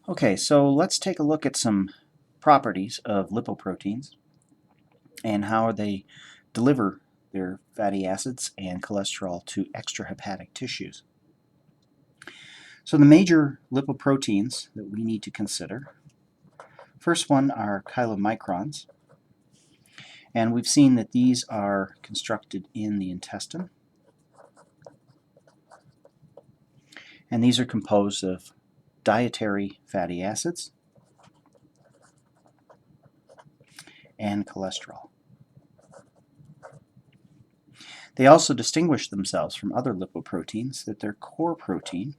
Okay, so let's take a look at some properties of lipoproteins and how they deliver their fatty acids and cholesterol to extrahepatic tissues. So the major lipoproteins that we need to consider, first one are chylomicrons, and we've seen that these are constructed in the intestine, and these are composed of dietary fatty acids and cholesterol. They also distinguish themselves from other lipoproteins that their core protein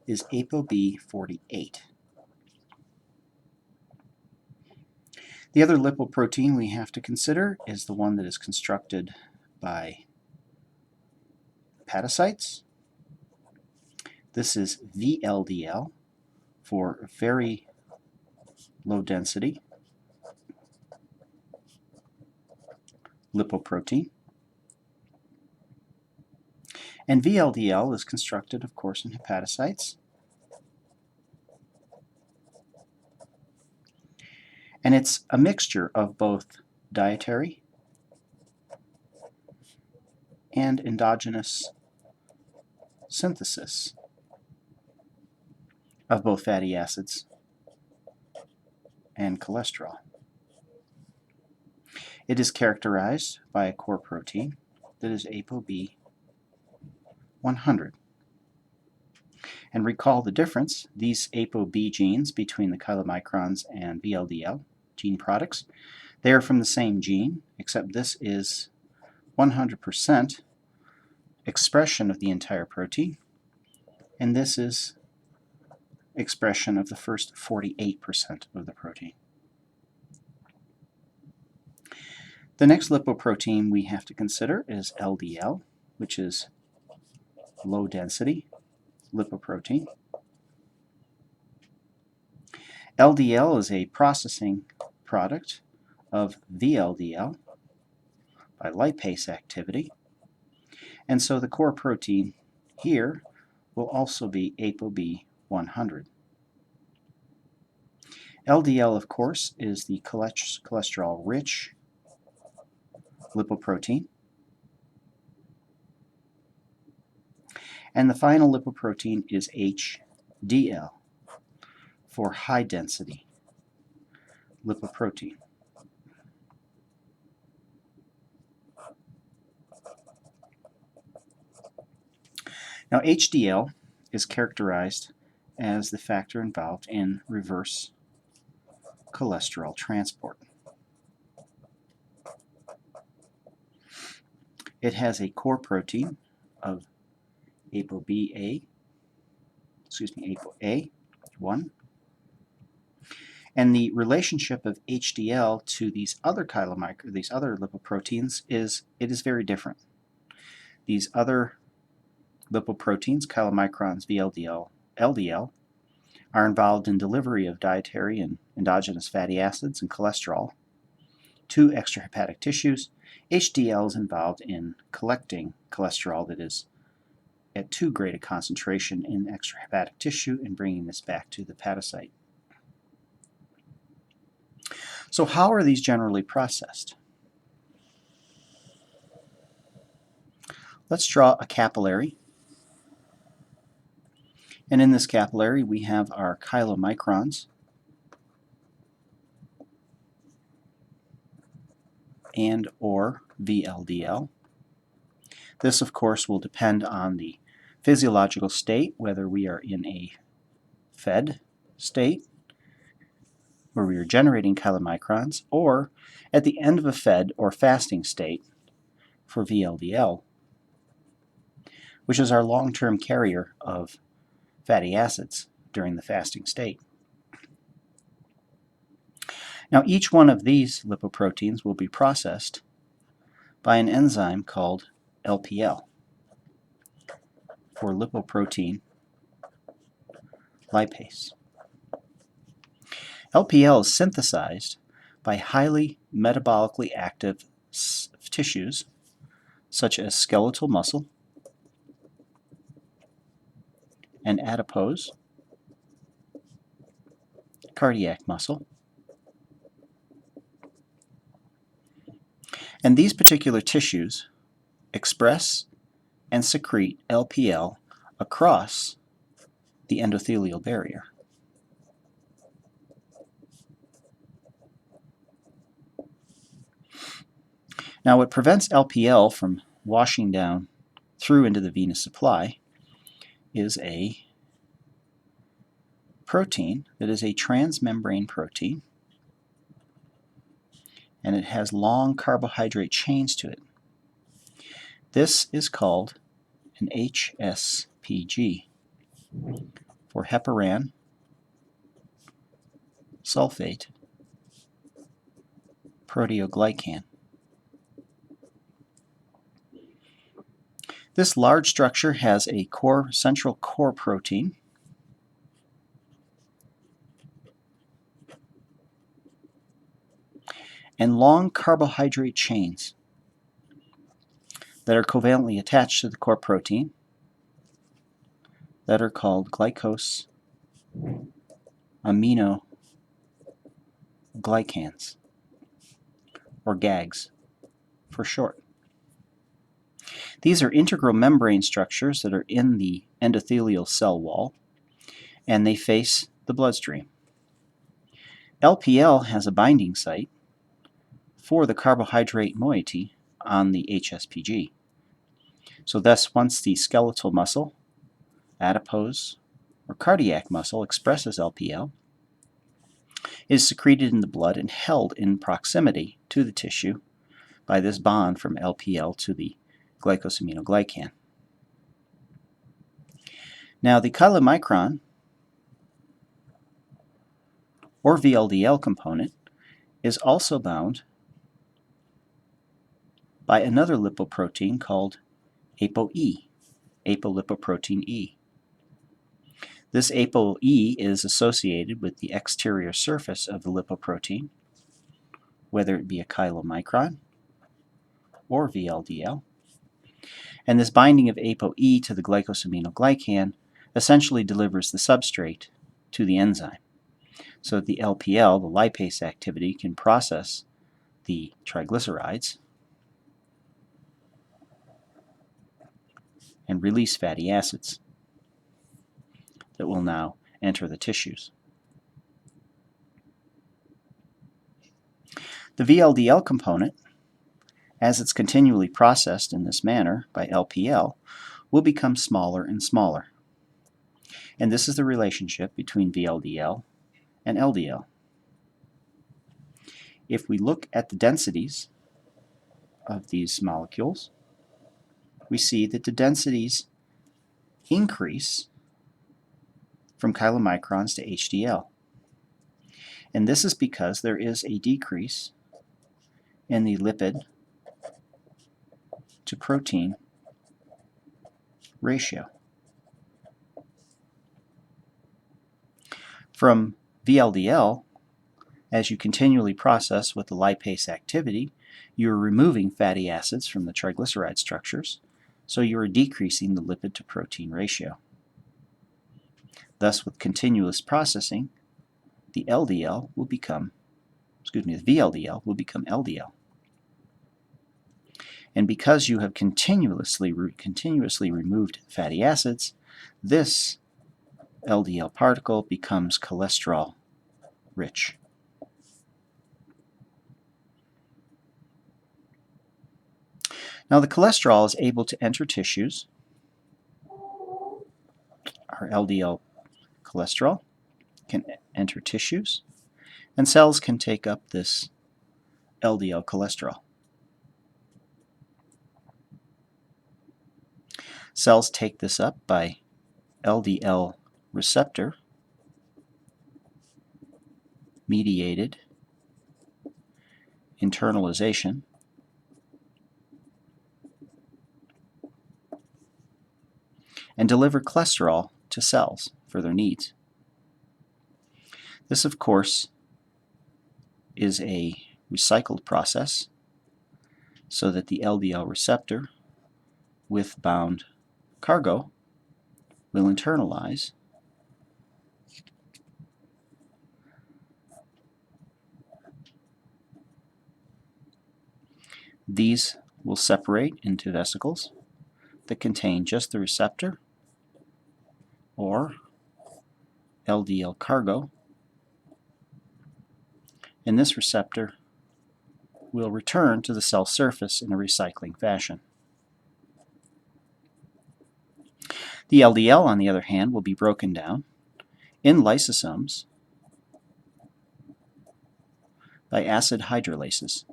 is ApoB48. The other lipoprotein we have to consider is the one that is constructed by hepatocytes. This is VLDL for very low density lipoprotein. And VLDL is constructed, of course, in hepatocytes. And it's a mixture of both dietary and endogenous synthesis of both fatty acids and cholesterol. It is characterized by a core protein that is ApoB100. And recall the difference, these ApoB genes between the chylomicrons and VLDL gene products, they are from the same gene, except this is 100% expression of the entire protein, and this is expression of the first 48% of the protein. The next lipoprotein we have to consider is LDL, which is low density lipoprotein. LDL is a processing product of VLDL by lipase activity, and so the core protein here will also be ApoB100. LDL, of course, is the cholesterol-rich lipoprotein. And the final lipoprotein is HDL for high-density lipoprotein. Now, HDL is characterized as the factor involved in reverse cholesterol transport. It has a core protein of ApoA1, and the relationship of HDL to these other lipoproteins is very different. These other lipoproteins, chylomicrons, VLDL, LDL, are involved in delivery of dietary and endogenous fatty acids and cholesterol to extrahepatic tissues. HDL is involved in collecting cholesterol that is at too great a concentration in extrahepatic tissue and bringing this back to the hepatocyte. So how are these generally processed? Let's draw a capillary. And in this capillary we have our chylomicrons and or VLDL. This, of course, will depend on the physiological state, whether we are in a fed state, where we are generating chylomicrons, or at the end of a fed or fasting state for VLDL, which is our long-term carrier of fatty acids during the fasting state. Now, each one of these lipoproteins will be processed by an enzyme called LPL, for lipoprotein lipase. LPL is synthesized by highly metabolically active tissues such as skeletal muscle and adipose cardiac muscle. And these particular tissues express and secrete LPL across the endothelial barrier. Now, what prevents LPL from washing down through into the venous supply is a protein that is a transmembrane protein, and it has long carbohydrate chains to it. This is called an HSPG, for heparan sulfate proteoglycan. This large structure has a central core protein and long carbohydrate chains that are covalently attached to the core protein that are called glycose aminoglycans, or GAGs for short. These are integral membrane structures that are in the endothelial cell wall, and they face the bloodstream. LPL has a binding site for the carbohydrate moiety on the HSPG. So thus, once the skeletal muscle, adipose, or cardiac muscle expresses LPL, it is secreted in the blood and held in proximity to the tissue by this bond from LPL to the glycosaminoglycan. Now, the chylomicron, or VLDL component, is also bound by another lipoprotein called ApoE, apolipoprotein E. This ApoE is associated with the exterior surface of the lipoprotein, whether it be a chylomicron or VLDL. And this binding of ApoE to the glycosaminoglycan essentially delivers the substrate to the enzyme, so that the LPL, the lipase activity, can process the triglycerides and release fatty acids that will now enter the tissues. The VLDL component, as it's continually processed in this manner by LPL, will become smaller and smaller. And this is the relationship between VLDL and LDL. If we look at the densities of these molecules, we see that the densities increase from chylomicrons to HDL. And this is because there is a decrease in the lipid to protein ratio. From VLDL, as you continually process with the lipase activity, you are removing fatty acids from the triglyceride structures, so you are decreasing the lipid to protein ratio. Thus, with continuous processing, the VLDL will become LDL. And because you have continuously removed fatty acids, this LDL particle becomes cholesterol rich. Now, the cholesterol is able to enter tissues. Our LDL cholesterol can enter tissues, and cells can take up this LDL cholesterol. Cells take this up by LDL receptor mediated internalization and deliver cholesterol to cells for their needs. This, of course, is a recycled process, so that the LDL receptor with bound cargo will internalize These will separate into vesicles that contain just the receptor or LDL cargo, and this receptor will return to the cell surface in a recycling fashion. The LDL, on the other hand, will be broken down in lysosomes by acid hydrolases.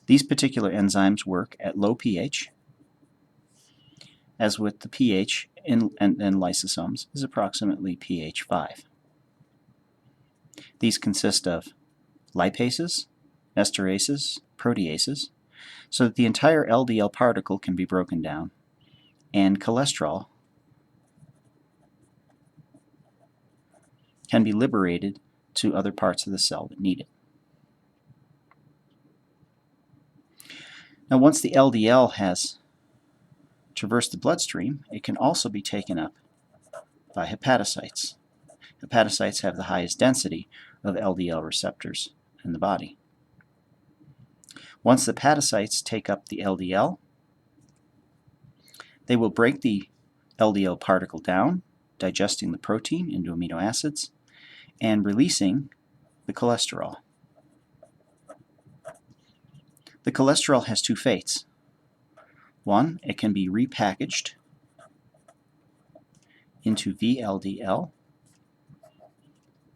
These particular enzymes work at low pH, as with the pH in lysosomes is approximately pH 5. These consist of lipases, esterases, proteases, so that the entire LDL particle can be broken down, and cholesterol can be liberated to other parts of the cell that need it. Now, once the LDL has traversed the bloodstream, it can also be taken up by hepatocytes. Hepatocytes have the highest density of LDL receptors in the body. Once the hepatocytes take up the LDL, they will break the LDL particle down, digesting the protein into amino acids, and releasing the cholesterol. The cholesterol has two fates. One, it can be repackaged into VLDL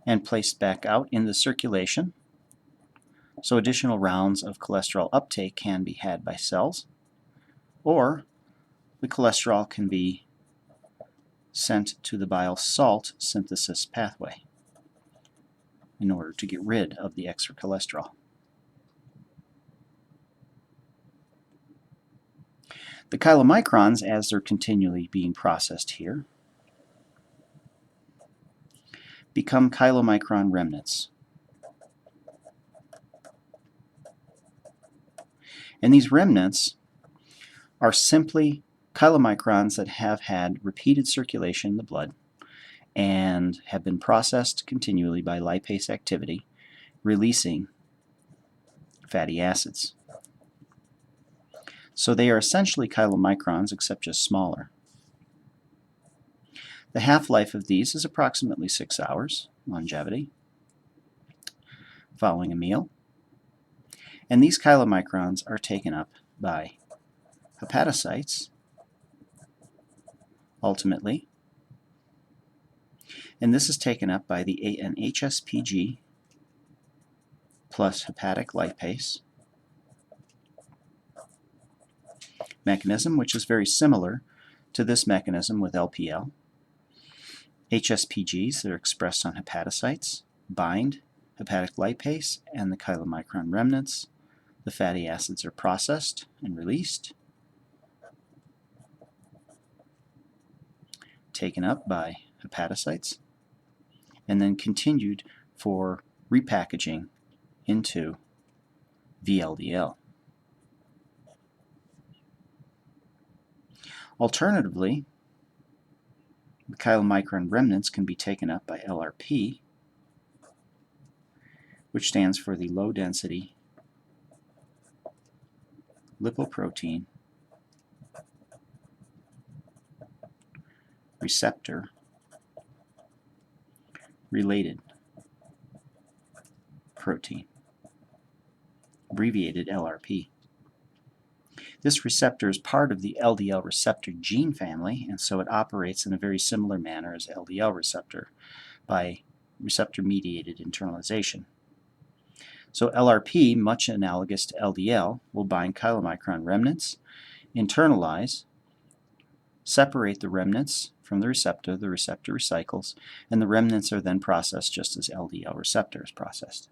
and placed back out in the circulation, so additional rounds of cholesterol uptake can be had by cells, or the cholesterol can be sent to the bile salt synthesis pathway in order to get rid of the extra cholesterol. The chylomicrons, as they're continually being processed here, become chylomicron remnants. And these remnants are simply chylomicrons that have had repeated circulation in the blood and have been processed continually by lipase activity, releasing fatty acids. So they are essentially chylomicrons, except just smaller. The half-life of these is approximately 6 hours longevity following a meal. And these chylomicrons are taken up by hepatocytes, ultimately. And this is taken up by an HSPG plus hepatic lipase mechanism, which is very similar to this mechanism with LPL. HSPGs that are expressed on hepatocytes bind hepatic lipase and the chylomicron remnants. The fatty acids are processed and released, taken up by hepatocytes, and then continued for repackaging into VLDL. Alternatively, the chylomicron remnants can be taken up by LRP, which stands for the low density lipoprotein receptor related protein, abbreviated LRP. This receptor is part of the LDL receptor gene family, and so it operates in a very similar manner as LDL receptor by receptor-mediated internalization. So LRP, much analogous to LDL, will bind chylomicron remnants, internalize, separate the remnants from the receptor recycles, and the remnants are then processed just as LDL receptor is processed.